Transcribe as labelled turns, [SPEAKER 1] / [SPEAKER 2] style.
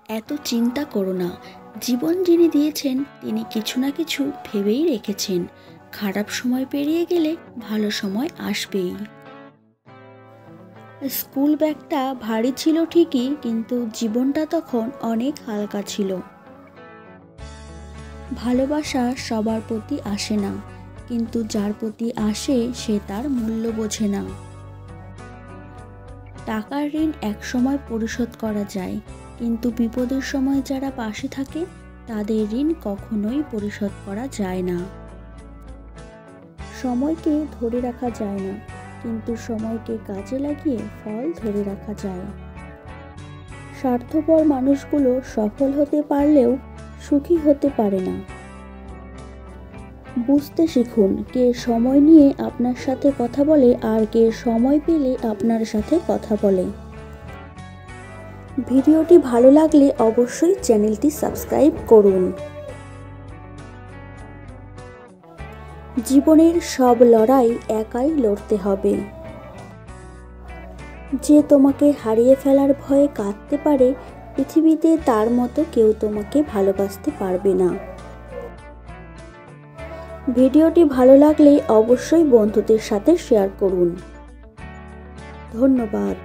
[SPEAKER 1] এত চিন্তা করো না। জীবন যিনি দিয়েছেন তিনি কিছু না কিছু ভেবেই রেখেছেন। খারাপ সময় পেরিয়ে গেলে ভালো সময় আসবেই। স্কুল ব্যাগটা ভারী ছিল ঠিকই, কিন্তু জীবনটা তখন অনেক হালকা ছিল। ভালোবাসা সবার প্রতি আসে না, কিন্তু যার প্রতি আসে সে তার মূল্য বোঝে না। টাকার ঋণ একসময় পরিশোধ করা যায়, কিন্তু বিপদের সময় যারা পাশে থাকে তাদের ঋণ কখনোই পরিশোধ করা যায় না। সময়কে ধরে রাখা যায় না, কিন্তু সময়কে কাজে লাগিয়ে ফল ধরে রাখা যায়। স্বার্থপর মানুষগুলো সফল হতে পারলেও সুখী হতে পারে না। বুঝতে শিখুন কে সময় নিয়ে আপনার সাথে কথা বলে আর কে সময় পেলে আপনার সাথে কথা বলে। ভিডিওটি ভালো লাগলে অবশ্যই চ্যানেলটি সাবস্ক্রাইব করুন। জীবনের সব লড়াই একাই লড়তে হবে। যে তোমাকে হারিয়ে ফেলার ভয়ে কাঁদতে পারে, পৃথিবীতে তার মতো কেউ তোমাকে ভালোবাসতে পারবে না। ভিডিওটি ভালো লাগলে অবশ্যই বন্ধুদের সাথে শেয়ার করুন। ধন্যবাদ।